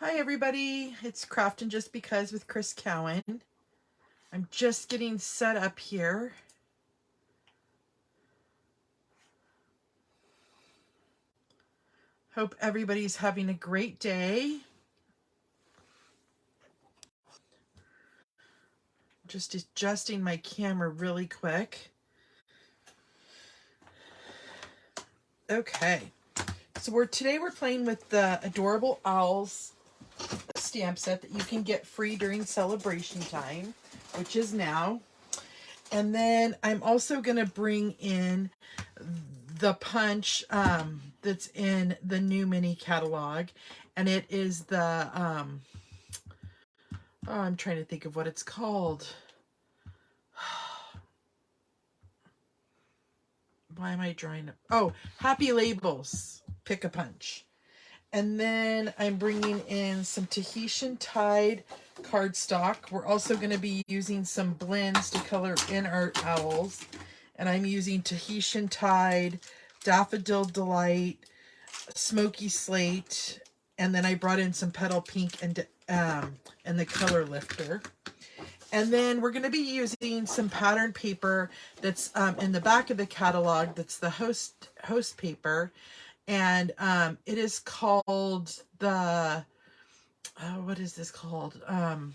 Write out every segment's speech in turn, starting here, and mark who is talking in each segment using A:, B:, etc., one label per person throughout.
A: Hi everybody, it's Craftin' Just Because with Chris Cowan. I'm just getting set up here. Hope everybody's having a great day. Just adjusting my camera really quick. Okay, so today we're playing with the Adorable Owls stamp set that you can get free during celebration time, which is now. And then I'm also going to bring in the punch that's in the new mini catalog. And it is the, I'm trying to think of what it's called. Why am I drawing it? Oh, Happy Labels Pick a Punch. And then I'm bringing in some Tahitian Tide cardstock. We're also going to be using some blends to color in our owls. And I'm using Tahitian Tide, Daffodil Delight, Smoky Slate, and then I brought in some Petal Pink and the Color Lifter. And then we're going to be using some pattern paper that's in the back of the catalog. That's the host paper. And it is called the, what is this called? No,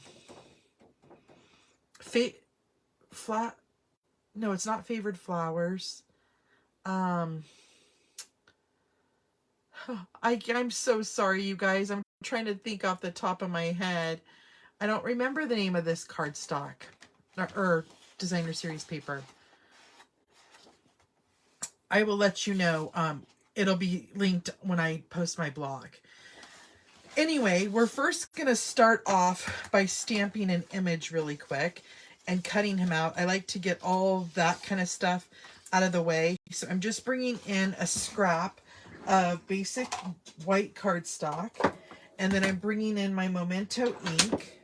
A: it's not Favored Flowers. I'm so sorry, you guys. I'm trying to think off the top of my head. I don't remember the name of this cardstock or designer series paper. I will let you know. It'll be linked when I post my blog. Anyway, we're first going to start off by stamping an image really quick and cutting him out. I like to get all that kind of stuff out of the way. So I'm just bringing in a scrap of basic white cardstock. And then I'm bringing in my Memento ink.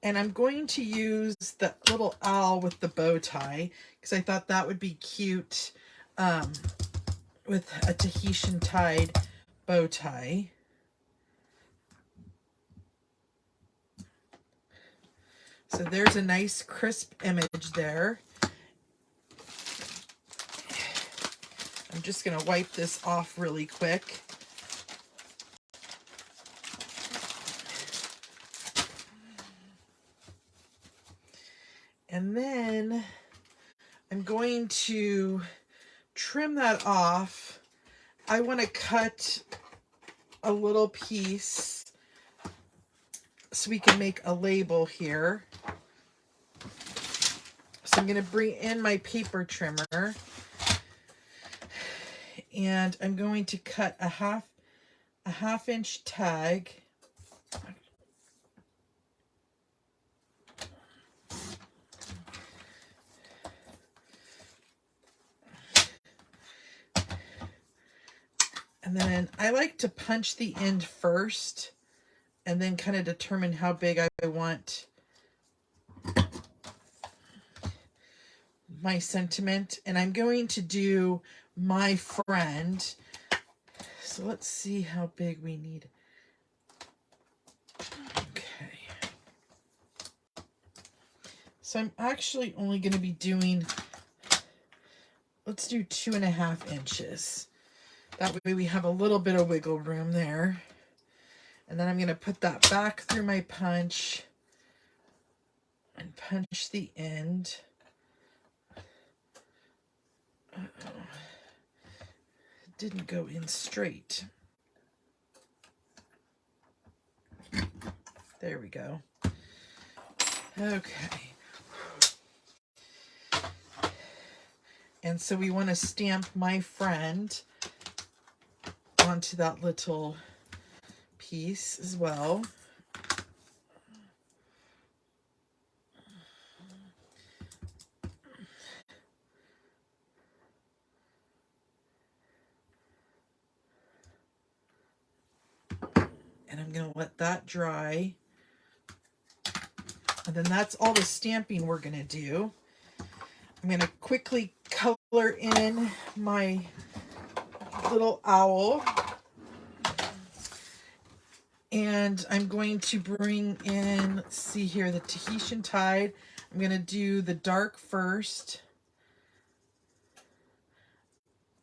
A: And I'm going to use the little owl with the bow tie because I thought that would be cute with a Tahitian Tide bow tie. So there's a nice crisp image there. I'm just going to wipe this off really quick. And then I'm going to trim that off. I want to cut a little piece so we can make a label here. So I'm going to bring in my paper trimmer. And I'm going to cut a half inch tag. And then I like to punch the end first and then kind of determine how big I want my sentiment. And I'm going to do my friend. So let's see how big we need. Okay. So I'm actually only going to be doing, let's do 2.5 inches. That way we have a little bit of wiggle room there. And then I'm going to put that back through my punch and punch the end. Uh-oh. It didn't go in straight. There we go. Okay. And so we want to stamp my friend onto that little piece as well. And I'm going to let that dry. And then that's all the stamping we're going to do. I'm going to quickly color in my little owl. And I'm going to bring in, let's see here, the Tahitian Tide. I'm going to do the dark first.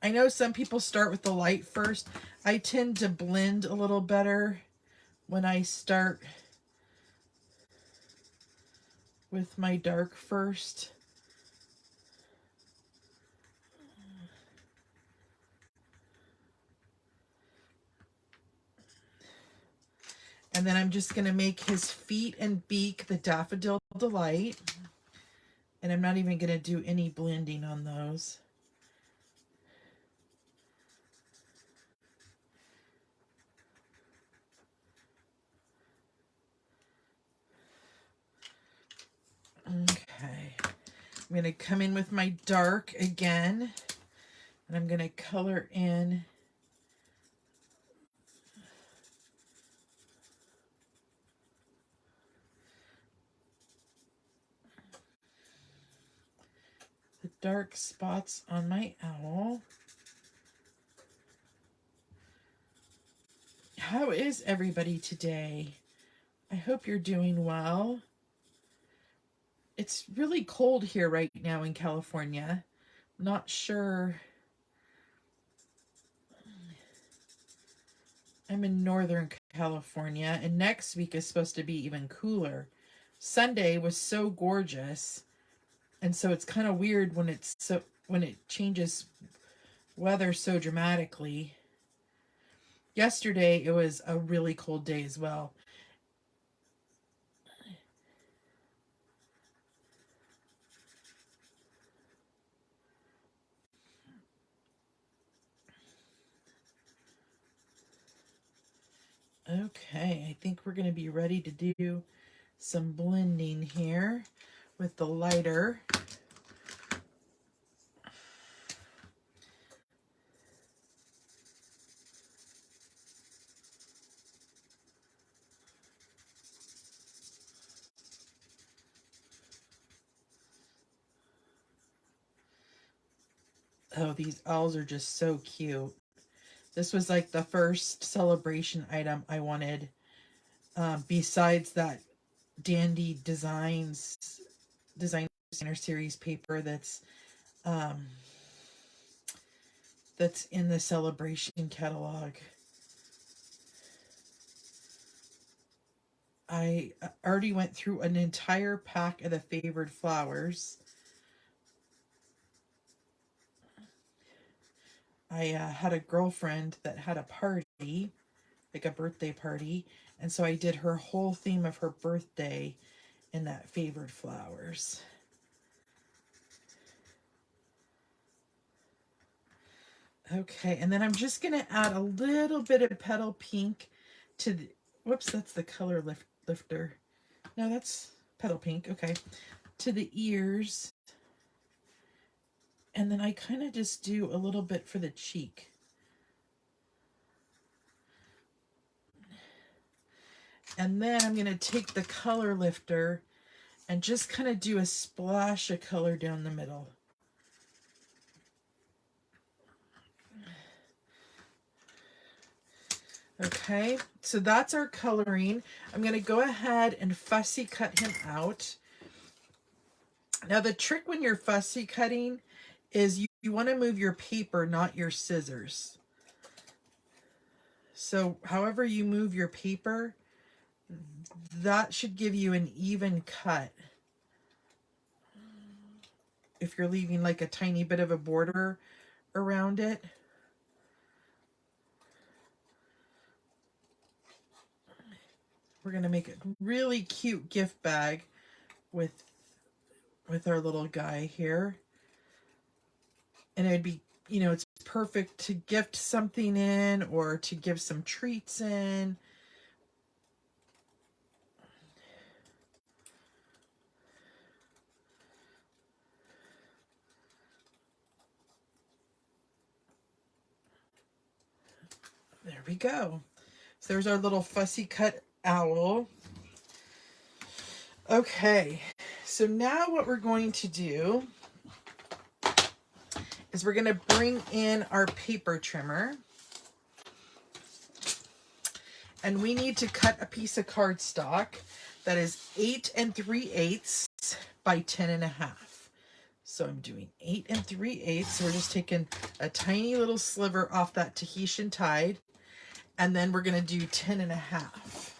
A: I know some people start with the light first. I tend to blend a little better when I start with my dark first. And then I'm just going to make his feet and beak the Daffodil Delight. And I'm not even going to do any blending on those. Okay. I'm going to come in with my dark again. And I'm going to color in the dark spots on my owl. How is everybody today? I hope you're doing well. It's really cold here right now in California. Not sure. I'm in Northern California, and next week is supposed to be even cooler. Sunday was so gorgeous, and so it's kind of weird when it changes weather so dramatically. Yesterday it was a really cold day as well. Okay, I think we're going to be ready to do some blending here with the lighter. Oh, these owls are just so cute. This was like the first celebration item I wanted, besides that Dandy Designer Series paper that's in the celebration catalog. I already went through an entire pack of the favored flowers. I had a girlfriend that had a party, like a birthday party, and so I did her whole theme of her birthday in that favored flowers. Okay, and then I'm just going to add a little bit of petal pink to the, whoops, that's the color lifter. No, that's petal pink, okay, to the ears. And then I kind of just do a little bit for the cheek. And then I'm going to take the color lifter and just kind of do a splash of color down the middle. Okay, so that's our coloring. I'm going to go ahead and fussy cut him out. Now the trick when you're fussy cutting is you want to move your paper, not your scissors. So however you move your paper, that should give you an even cut. If you're leaving like a tiny bit of a border around it. We're going to make a really cute gift bag with our little guy here. And it'd be, you know, it's perfect to gift something in or to give some treats in. There we go. So there's our little fussy cut owl. Okay, so now what we're going to do is we're going to bring in our paper trimmer. And we need to cut a piece of cardstock that is 8 3/8 by 10.5. So I'm doing 8 3/8. So we're just taking a tiny little sliver off that Tahitian tide. And then we're going to do 10.5.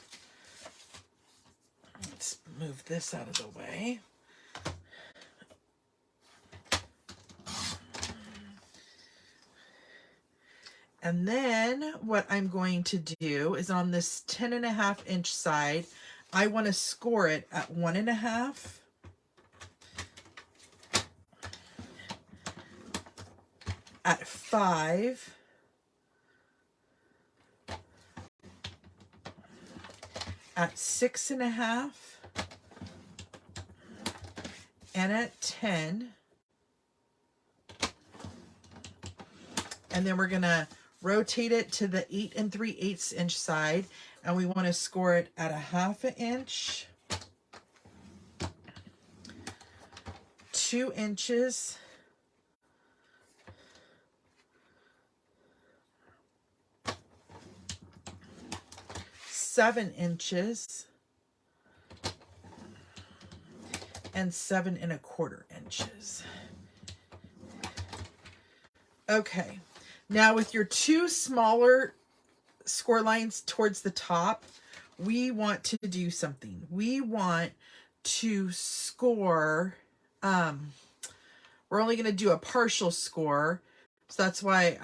A: Let's move this out of the way. And then what I'm going to do is on this 10.5 inch side, I want to score it at 1.5, at 5, at 6.5, and at 10. And then we're going to rotate it to the 8 3/8 inch side, and we want to score it at 1/2 inch, 2 inches, 7 inches, and 7 1/4 inches. Okay. Now with your two smaller score lines towards the top, we want to do something. We want to score, we're only going to do a partial score. So that's why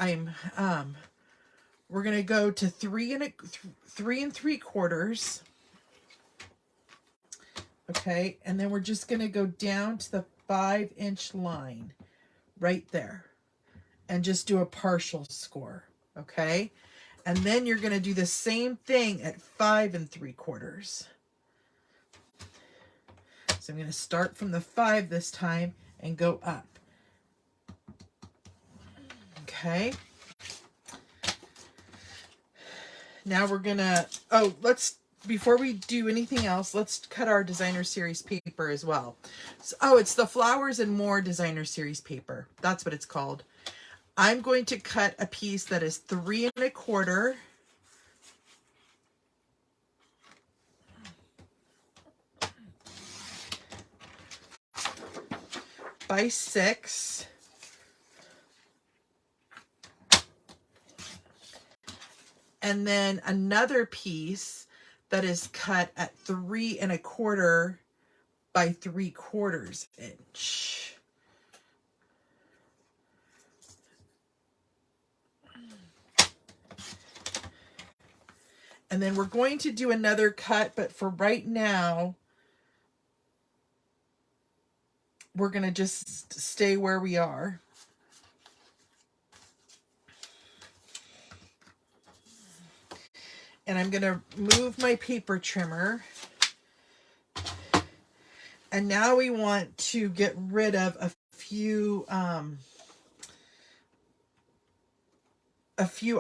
A: we're going to go to 3 3/3. Okay. And then we're just going to go down to the 5 inch line right there. And just do a partial score, okay? And then you're going to do the same thing at 5 3/4. So I'm going to start from the 5 this time and go up. Okay. Now we're going to, before we do anything else, let's cut our designer series paper as well. So, it's the Flowers and More designer series paper. That's what it's called. I'm going to cut a piece that is 3 1/4 by 6. And then another piece that is cut at 3 1/4 by 3/4 inch. And then we're going to do another cut, but for right now, we're going to just stay where we are. And I'm going to move my paper trimmer. And now we want to get rid of a few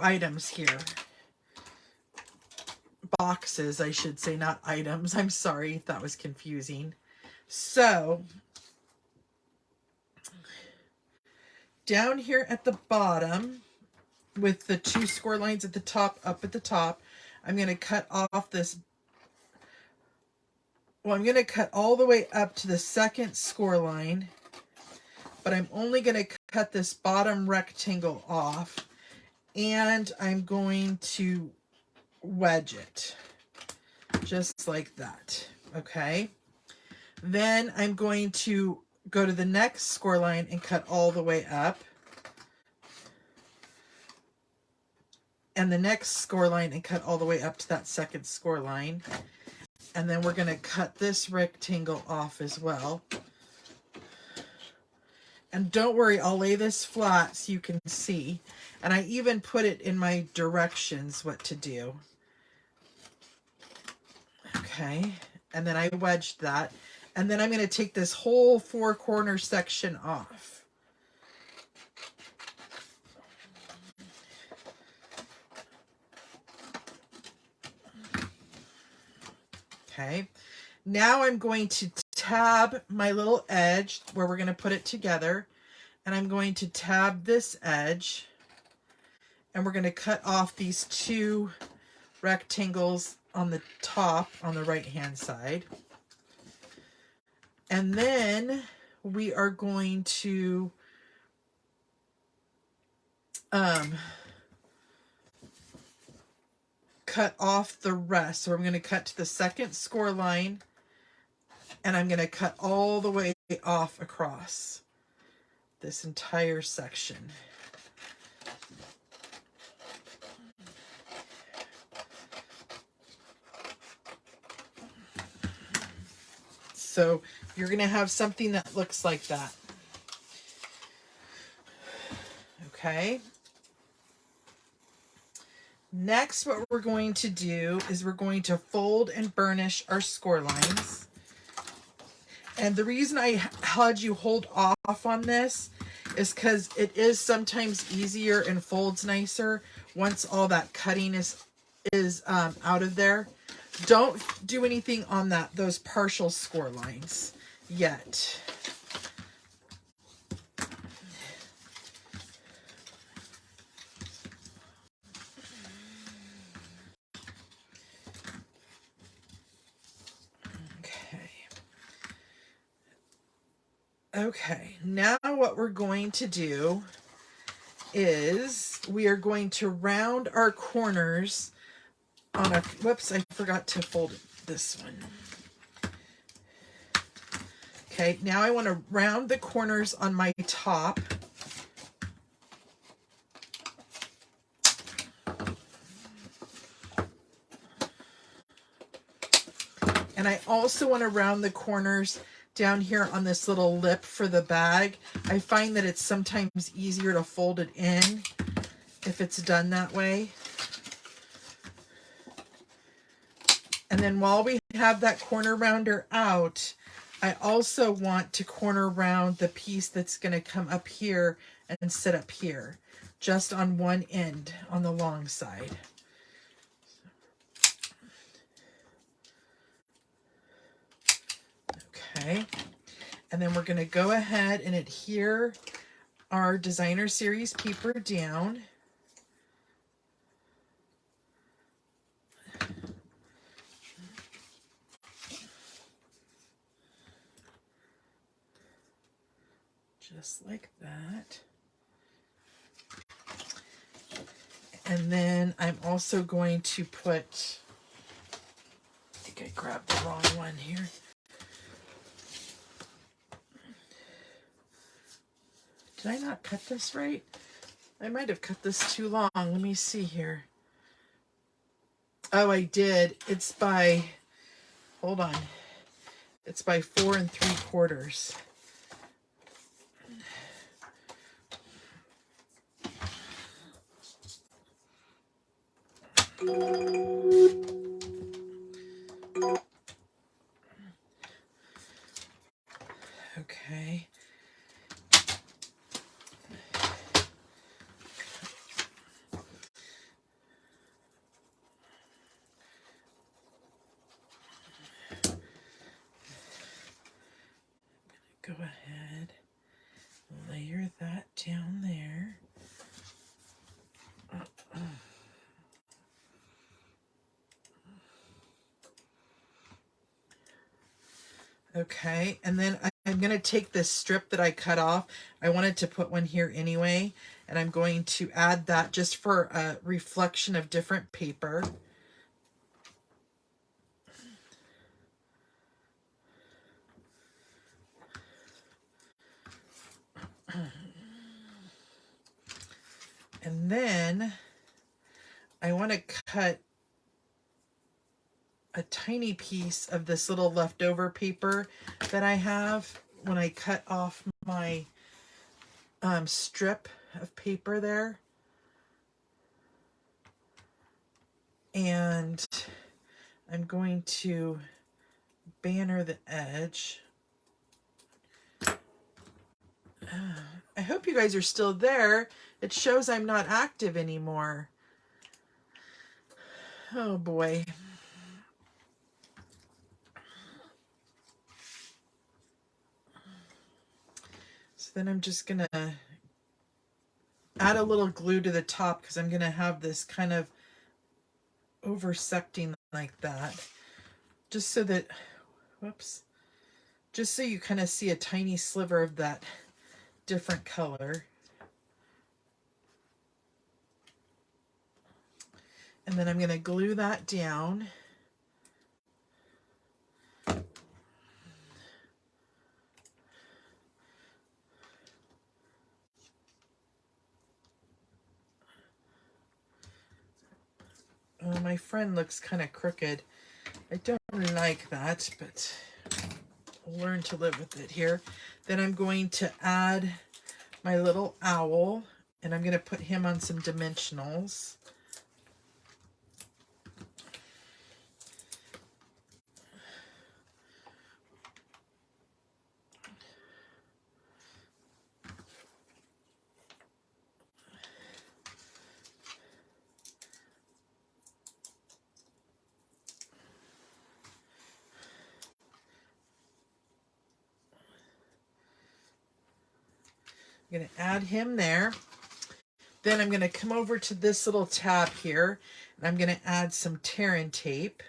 A: items here. Boxes, I should say, not items. I'm sorry if that was confusing. So, down here at the bottom, with the two score lines at the top, up at the top, I'm going to cut off this. Well, I'm going to cut all the way up to the second score line, but I'm only going to cut this bottom rectangle off, and I'm going to wedge it just like that. Okay. Then I'm going to go to the next score line and cut all the way up, and the next score line and cut all the way up to that second score line. And then we're going to cut this rectangle off as well. And don't worry, I'll lay this flat so you can see. And I even put it in my directions what to do. Okay, and then I wedged that. And then I'm going to take this whole 4-corner section off. Okay, now I'm going to tab my little edge where we're going to put it together. And I'm going to tab this edge, and we're going to cut off these two rectangles on the top on the right hand side. And then we are going to cut off the rest. So I'm going to cut to the second score line, and I'm going to cut all the way off across this entire section. So you're going to have something that looks like that. Okay. Next, what we're going to do is we're going to fold and burnish our score lines. And the reason I had you hold off on this is because it is sometimes easier and folds nicer once all that cutting is out of there. Don't do anything on those partial score lines yet. Okay, now what we're going to do is we are going to round our corners on a, whoops, I forgot to fold this one. Okay, now I want to round the corners on my top. And I also want to round the corners down here on this little lip for the bag. I find that it's sometimes easier to fold it in if it's done that way. And then while we have that corner rounder out, I also want to corner round the piece that's going to come up here and sit up here, just on one end on the long side. Okay, and then we're going to go ahead and adhere our Designer Series paper down. Just like that. And then I'm also going to put, I think I grabbed the wrong one here. Did I not cut this right? I might have cut this too long. Let me see here. Oh, I did. It's by, hold on. It's by 4 3/4. Okay. Go ahead, layer that down there. Okay, and then I'm going to take this strip that I cut off. I wanted to put one here anyway, and I'm going to add that just for a reflection of different paper. And then I want to cut a tiny piece of this little leftover paper that I have when I cut off my strip of paper there. And I'm going to banner the edge. I hope you guys are still there. It shows I'm not active anymore. Oh boy. So then I'm just gonna add a little glue to the top because I'm gonna have this kind of oversecting like that, just so that, whoops, just so you kind of see a tiny sliver of that different color. And then I'm going to glue that down. Oh, my friend looks kind of crooked. I don't like that, but I'll learn to live with it here. Then I'm going to add my little owl, and I'm going to put him on some dimensionals. I'm going to add him there. Then I'm going to come over to this little tab here, and I'm going to add some tear-in tape.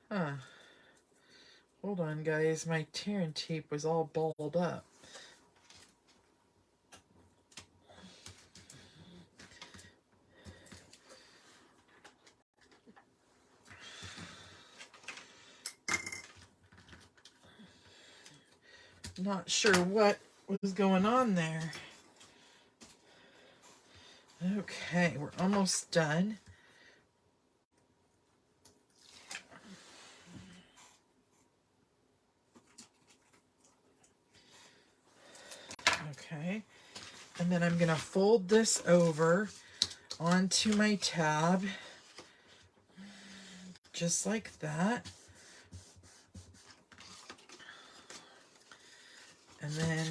A: Huh. Hold on, guys. My tear-in tape was all balled up. Not sure what was going on there. Okay, we're almost done. Okay, and then I'm going to fold this over onto my tab, just like that. And then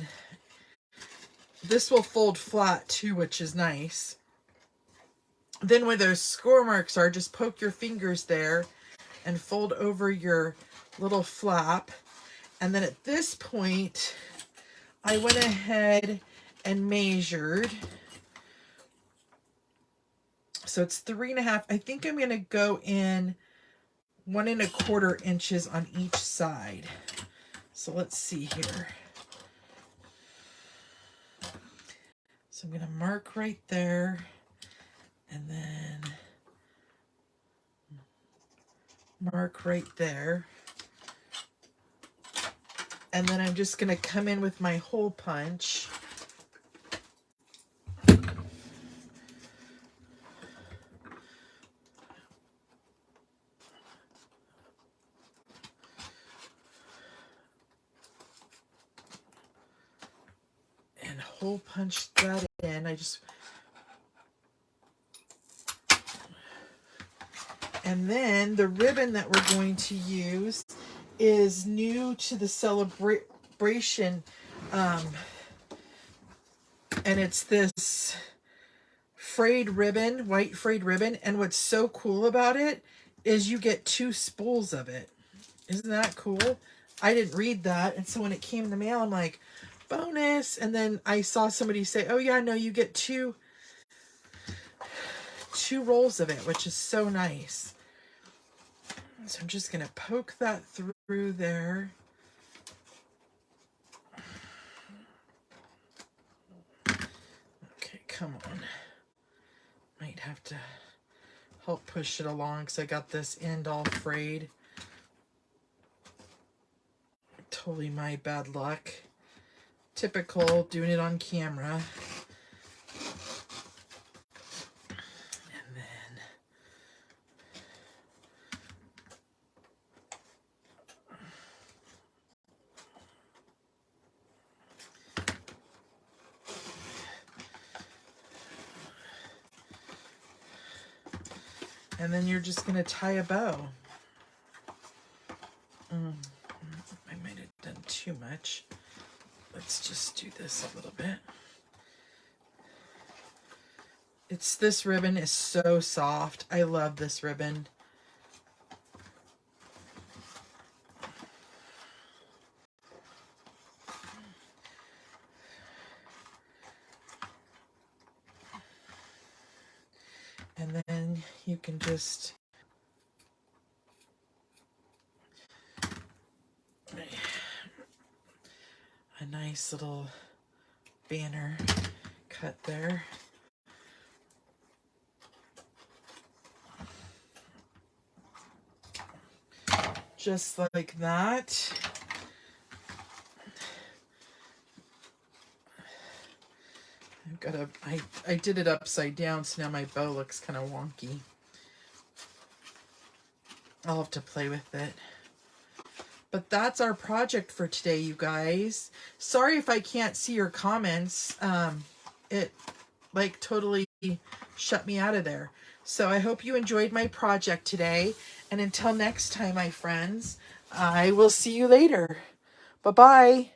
A: this will fold flat too, which is nice. Then where those score marks are, just poke your fingers there and fold over your little flap. And then at this point, I went ahead and measured. So it's 3.5. I think I'm going to go in 1.25 inches on each side. So let's see here. So I'm going to mark right there, and then mark right there. And then I'm just going to come in with my hole punch. And hole punch that in. And then the ribbon that we're going to use is new to the celebration, and it's this frayed ribbon, white frayed ribbon. And what's so cool about it is you get 2 spools of it. Isn't that cool? I didn't read that, and so when it came in the mail, I'm like, bonus. And then I saw somebody say, oh yeah, no, you get two rolls of it, which is so nice. So I'm just going to poke that through there. Okay, come on. Might have to help push it along because I got this end all frayed. Totally my bad luck. Typical, doing it on camera. And then you're just going to tie a bow. I might have done too much. Let's just do this a little bit. This ribbon is so soft. I love this ribbon. And then you can just a nice little banner cut there. Just like that. I did it upside down, so now my bow looks kind of wonky. I'll have to play with it. But that's our project for today, you guys. Sorry if I can't see your comments. It like totally shut me out of there. So I hope you enjoyed my project today. And until next time, my friends, I will see you later. Bye-bye.